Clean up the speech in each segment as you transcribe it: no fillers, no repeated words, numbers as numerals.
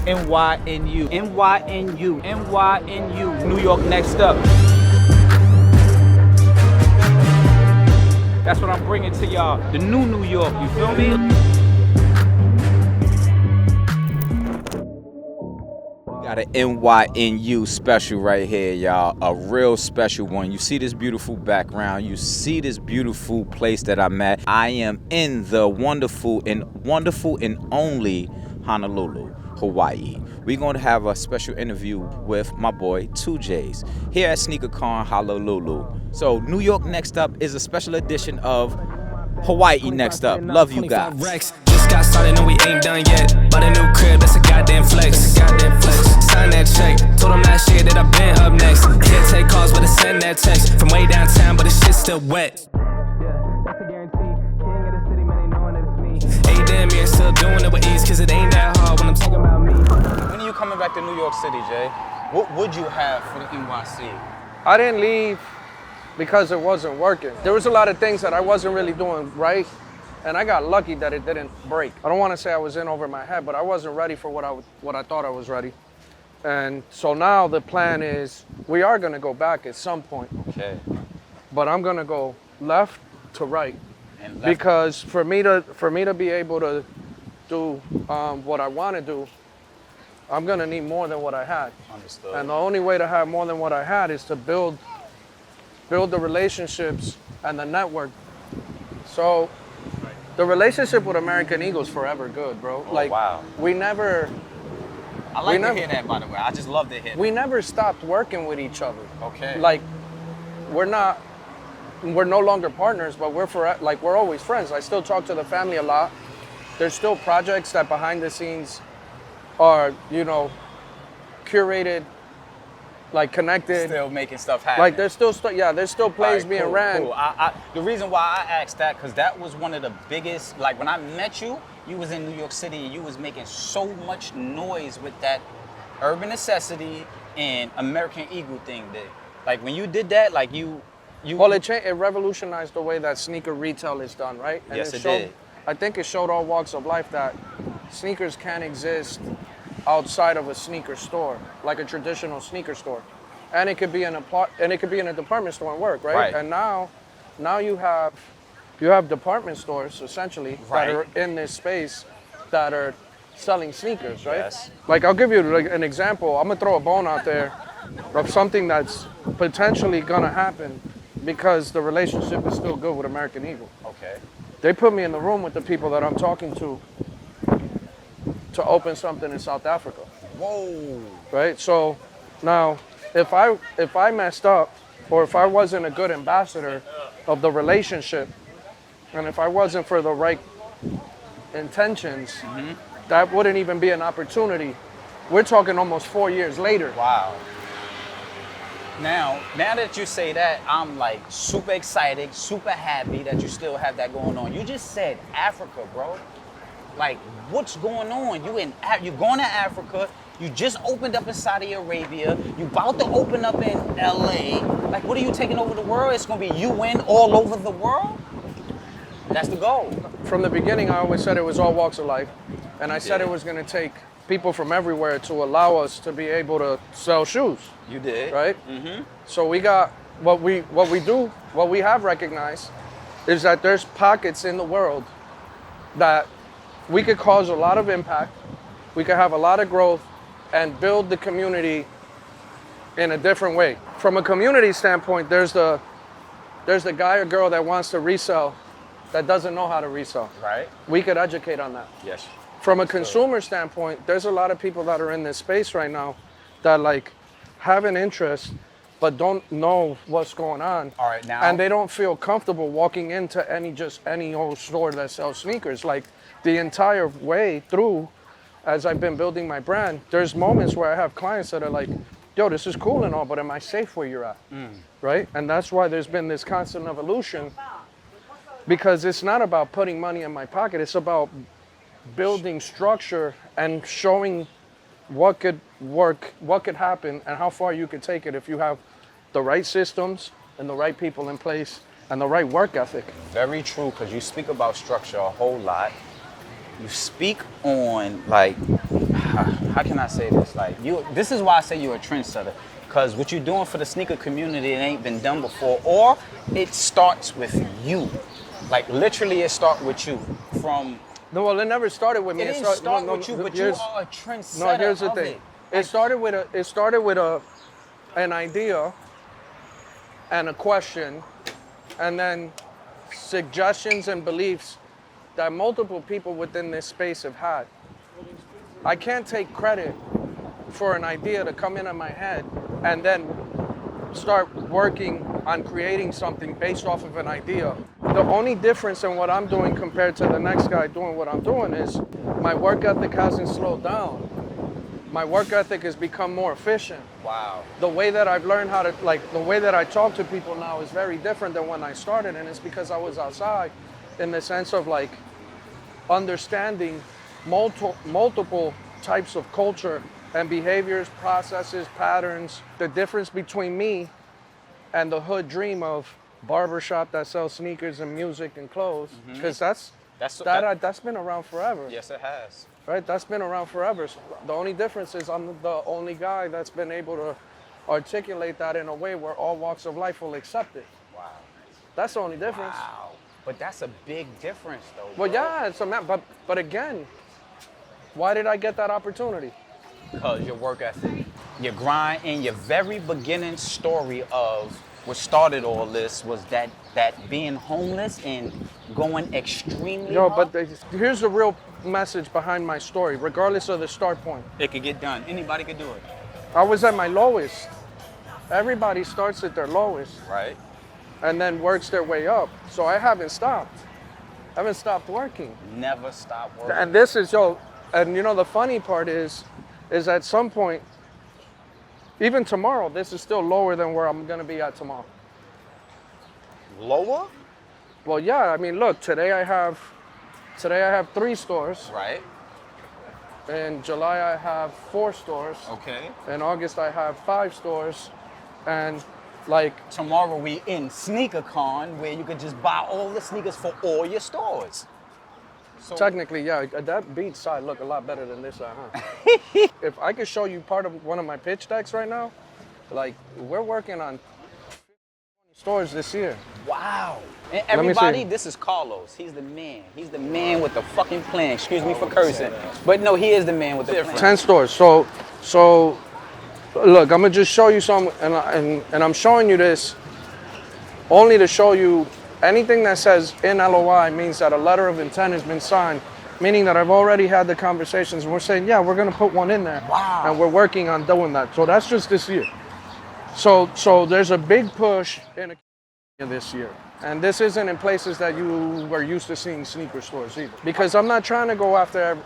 NYNU, NYNU, NYNU. New York next up. That's what I'm bringing to y'all. The new New York, you feel me? Got an NYNU special right here, y'all. A real special one. You see this beautiful background. You see this beautiful place that I'm at. I am in the wonderful and only Honolulu, Hawaii. We're going to have a special interview with my boy TWOJS here at SneakerCon Honolulu. So New York next up is a special edition of Hawaii next up. Love you guys. Just got started, no we ain't done yet. But a new crib, that's a goddamn flex. Sign that check, told them last year that I've been up next. Can't take calls, but I send that text from way downtown, but the shit's still wet. That's a guarantee. King of the city, man, they knowing that it's me. Hey, damn, you're still doing it with ease, cause it ain't that hard when I'm talking about me. When are you coming back to New York City, Jay? What would you have for the NYC? I didn't leave because it wasn't working. There was a lot of things that I wasn't really doing right, and I got lucky that it didn't break. I don't want to say I was in over my head, but I wasn't ready for what I thought I was ready. And so now the plan is we are going to go back at some point. Okay. But I'm going to go left to right. And left. Because for me to be able to do what I want to do, I'm going to need more than what I had. Understood. And the only way to have more than what I had is to build the relationships and the network. So the relationship with American Eagle's forever good, bro. Oh, wow. I like to hear that, by the way. I just love to hear that. We never stopped working with each other. Okay. Like, we're no longer partners, but we're always friends. I still talk to the family a lot. There's still projects that behind the scenes are, curated, like connected. Still making stuff happen. Like there's still plays being ran. Cool. The reason why I asked that, because that was one of the biggest, like when I met you, you was in New York City and you was making so much noise with that Urban Necessity and American Eagle thing that, like when you did that, like you. Well, it revolutionized the way that sneaker retail is done, right? And yes, it did. I think it showed all walks of life that sneakers can't exist outside of a sneaker store, like a traditional sneaker store, and it could be in a department store and work, right? And now you have department stores essentially that are in this space that are selling sneakers, right? Yes. Like I'll give you like an example. I'm gonna throw a bone out there of something that's potentially gonna happen because the relationship is still good with American Eagle. Okay. They put me in the room with the people that I'm talking to open something in South Africa. Whoa. Right? So now if I messed up, or if I wasn't a good ambassador of the relationship, and if I wasn't for the right intentions, that wouldn't even be an opportunity. We're talking almost 4 years later. Wow. Now that you say that, I'm like super excited, super happy that you still have that going on. You just said Africa, bro. Like, what's going on? You're going to Africa. You just opened up in Saudi Arabia. You about to open up in LA. Like, what are you taking over the world? It's going to be UN all over the world? That's the goal. From the beginning, I always said it was all walks of life. And I said it was going to take people from everywhere to allow us to be able to sell shoes. You did. Right? Mm-hmm. So we got, what we have recognized is that there's pockets in the world that we could cause a lot of impact, we could have a lot of growth, and build the community in a different way. From a community standpoint, there's the guy or girl that wants to resell that doesn't know how to resell. Right. We could educate on that. Yes. From a consumer standpoint, there's a lot of people that are in this space right now that like have an interest but don't know what's going on. All right, now. And they don't feel comfortable walking into any old store that sells sneakers. Like the entire way through, as I've been building my brand, there's moments where I have clients that are like, yo, this is cool and all, but am I safe where you're at? Right? And that's why there's been this constant evolution, because it's not about putting money in my pocket. It's about building structure and showing what could work, what could happen, and how far you could take it if you have the right systems and the right people in place and the right work ethic. Very true, because you speak about structure a whole lot. You speak on like how can I say this? Like this is why I say you're a trendsetter. Because what you're doing for the sneaker community, it ain't been done before. Or it starts with you. Like literally it starts with you. From No, well, it never started with me. it didn't start with you, but you are a trendsetter. No, here's the of thing. It. It started with an idea and a question, and then suggestions and beliefs that multiple people within this space have had. I can't take credit for an idea to come into my head and then start working on creating something based off of an idea. The only difference in what I'm doing compared to the next guy doing what I'm doing is my work ethic hasn't slowed down. My work ethic has become more efficient. Wow. The way that I've learned how to, the way that I talk to people now is very different than when I started, and it's because I was outside in the sense of understanding multiple types of culture and behaviors, processes, patterns. The difference between me and the hood dream of barbershop that sells sneakers and music and clothes, because that's been around forever. Yes, it has. Right, that's been around forever. So the only difference is I'm the only guy that's been able to articulate that in a way where all walks of life will accept it. Wow. That's the only difference. Wow. But that's a big difference, though. Well, bro. yeah, but again, why did I get that opportunity? Because your work ethic, your grind, and your very beginning story of what started all this was that being homeless and going extremely hard. But here's the real message behind my story, regardless of the start point. It could get done. Anybody could do it. I was at my lowest. Everybody starts at their lowest Right. and then works their way up. So I haven't stopped. I haven't stopped working. Never stop working. And this is, and the funny part is at some point, even tomorrow, this is still lower than where I'm gonna be at tomorrow. Lower? Well, yeah, I mean, look, today I have 3 stores. Right. In July, I have 4 stores. Okay. In August, I have 5 stores. And Tomorrow we in SneakerCon where you could just buy all the sneakers for all your stores. So technically, yeah, that beach side look a lot better than this side, huh? If I could show you part of one of my pitch decks right now, we're working on 20 stores this year. Wow. And everybody, this is Carlos. He's the man. He's the man with the fucking plan. Excuse me for cursing. But no, he is the man with the plan. 10 stores. So look, I'm gonna just show you some, and I'm showing you this only to show you anything that says in LOI means that a letter of intent has been signed, meaning that I've already had the conversations and we're saying, yeah, we're gonna put one in there. Wow. And we're working on doing that. So that's just this year. So there's a big push in this year. And this isn't in places that you were used to seeing sneaker stores either. Because I'm not trying to go after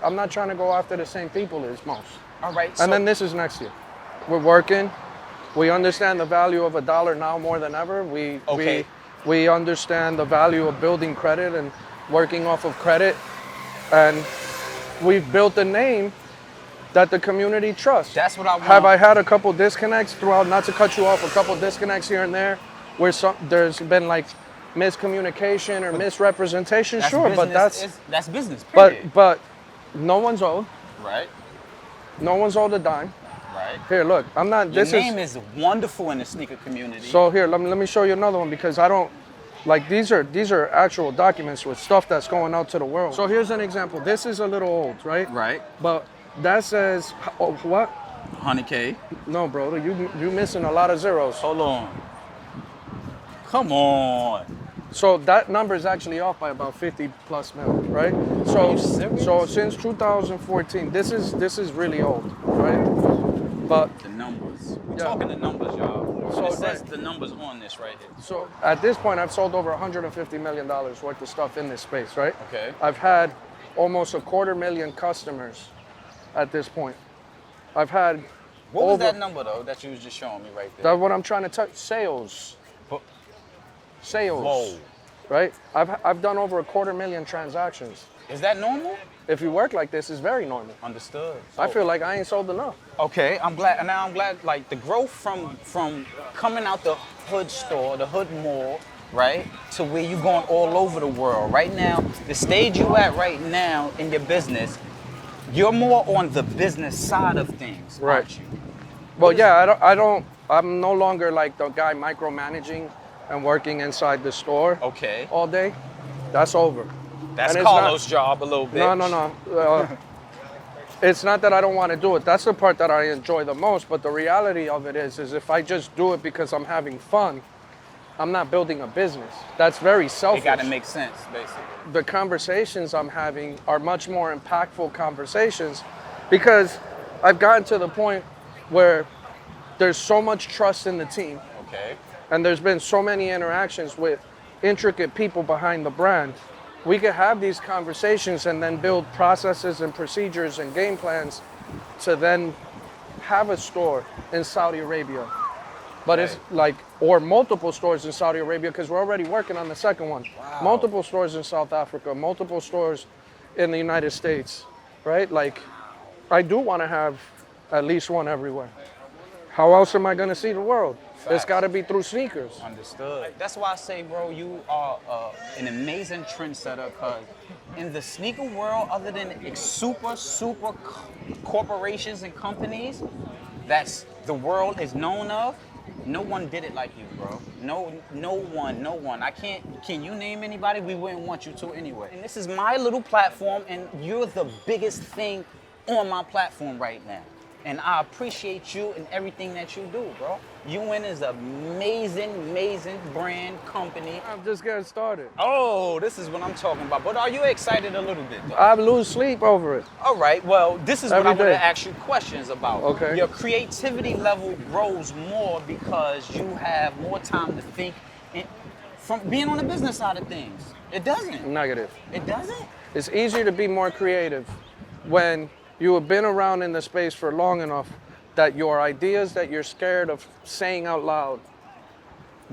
the same people as most. All right. And then this is next year. We're working. We understand the value of $1 now more than ever. We understand the value of building credit and working off of credit. And we've built a name that the community trusts. That's what I want. Have I had a couple disconnects throughout, not to cut you off, a couple disconnects here and there where there's been miscommunication or misrepresentation? That's sure, business, but that's business, period. but no one's owed. Right. No one's owed a dime. Right. Here, look, I'm not. Your name is wonderful in the sneaker community. So here, let me show you another one because I don't these are actual documents with stuff that's going out to the world. So here's an example. This is a little old, right? Right. But that says what? 100K. No, bro, you missing a lot of zeros. Hold on. Come on. So that number is actually off by about 50 plus mil, right? So since 2014, this is really old, right? But the numbers. We're Yeah. talking the numbers, y'all. So It says right. the numbers on this right here. So at this point, I've sold over $150 million worth of stuff in this space, right? Okay. I've had almost 250,000 customers at this point. I've had What was over, that number though that you was just showing me right there? That's what I'm trying to tell. Sales. But- Sales. Whoa. Right? I've done over 250,000 transactions. Is that normal? If you work like this, it's very normal. Understood. I feel like I ain't sold enough. Okay, I'm glad. Now I'm glad. Like the growth from coming out the hood store, the hood mall, right, to where you going all over the world. Right now, the stage you at right now in your business, You're more on the business side of things, Right. aren't you? Well, yeah, I'm no longer like the guy micromanaging and working inside the store Okay. all day. That's over. That's And it's Carlos' not- job a little bit. No. It's not that I don't want to do it. That's the part that I enjoy the most. But the reality of it is if I just do it because I'm having fun, I'm not building a business. That's very selfish. It got to make sense, basically. The conversations I'm having are much more impactful conversations because I've gotten to the point where there's so much trust in the team Okay. and there's been so many interactions with intricate people behind the brand. We could have these conversations and then build processes and procedures and game plans to then have a store in Saudi Arabia. But it's like, or multiple stores in Saudi Arabia because we're already working on the second one. Wow. Multiple stores in South Africa, multiple stores in the United States, right? Like, I do want to have at least one everywhere. How else am I going to see the world? It's got to be through sneakers. Understood. That's why I say, bro, you are an amazing trendsetter because in the sneaker world, other than super corporations and companies that's the world is known of, no one did it like you, bro. No one. Can you name anybody? We wouldn't want you to anyway. And this is my little platform and you're the biggest thing on my platform right now. And I appreciate you and everything that you do, bro. UN is an amazing brand company. I'm just getting started. Oh, this is what I'm talking about. But are you excited a little bit, though? I lose sleep over it. All right, well, this is what Every I want day. to ask you questions about. Okay. Your creativity level grows more because you have more time to think from being on the business side of things. It doesn't. Negative. It doesn't? It's easier to be more creative when you have been around in the space for long enough that your ideas that you're scared of saying out loud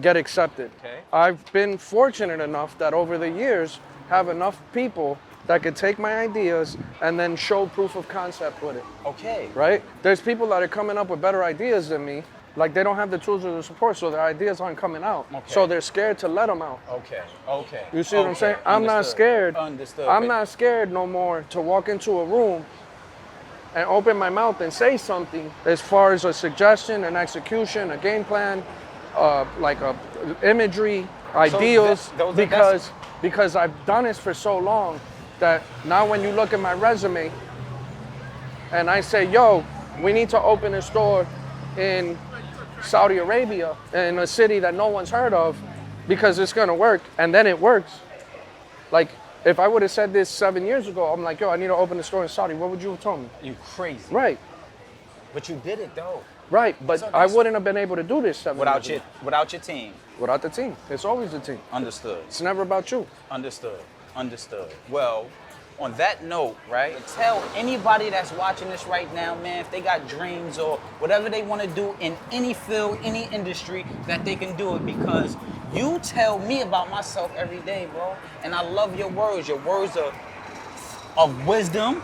get accepted. Okay. I've been fortunate enough that over the years have enough people that could take my ideas and then show proof of concept with it, Okay. right? There's people that are coming up with better ideas than me, like they don't have the tools or the support, so their ideas aren't coming out. Okay. So they're scared to let them out. Okay. You see what I'm Okay. saying? I'm not Understood. scared. Understood. I'm not scared no more to walk into a room and open my mouth and say something as far as a suggestion, an execution, a game plan, like a imagery, ideas, because I've done this for so long that now when you look at my resume and I say, yo, we need to open a store in Saudi Arabia in a city that no one's heard of because it's gonna work, and then it works. Like, if I would have said this 7 years ago, I'm like, yo, I need to open a store in Saudi, what would you have told me? You crazy. Right, But you did it though. right, but So I that's- wouldn't have been able to do this 7 Without years your team. ago. Without the team. It's always the team. Understood. It's never about you. Understood. Well, on that note, right, tell anybody that's watching this right now, man, if they got dreams or whatever they want to do in any field, any industry, that they can do it because you tell me about myself every day, bro. And I love your words. Your words are of wisdom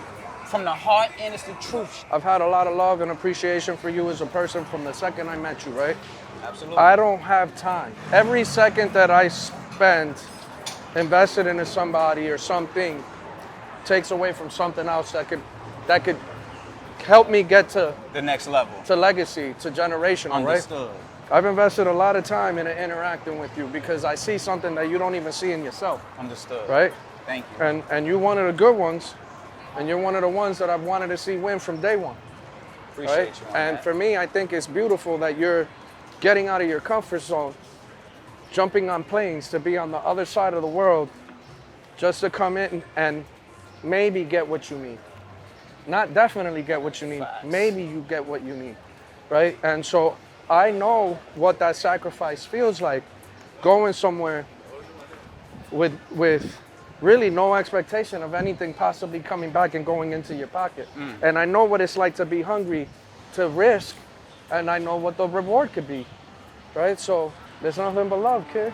from the heart and it's the truth. I've had a lot of love and appreciation for you as a person from the second I met you, right? Absolutely. I don't have time. Every second that I spend invested into somebody or something takes away from something else that could help me get to The next level. legacy, to generational, Understood. right? I've invested a lot of time in interacting with you because I see something that you don't even see in yourself, Understood. right? Thank you. And you're one of the good ones, and you're one of the ones that I've wanted to see win from day one, Appreciate right? you. On And that. for me, I think it's beautiful that you're getting out of your comfort zone, jumping on planes to be on the other side of the world, just to come in and maybe get what you need. Not definitely get what you need. Facts. Maybe you get what you need, right? And so I know what that sacrifice feels like, going somewhere with really no expectation of anything possibly coming back and going into your pocket. And I know what it's like to be hungry, to risk, and I know what the reward could be, right? So there's nothing but love, kid.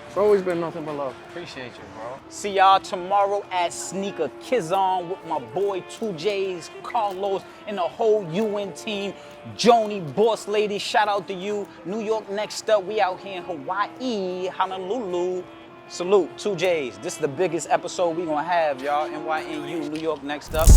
It's always been nothing but love. Appreciate you, bro. See y'all tomorrow at Sneaker Kizon with my boy TWOJS, Carlos, and the whole UN team. Joni, Boss Lady, shout out to you. New York next up. We out here in Hawaii, Honolulu. Salute, 2Js. This is the biggest episode we gonna have, y'all. NYNU, New York next up.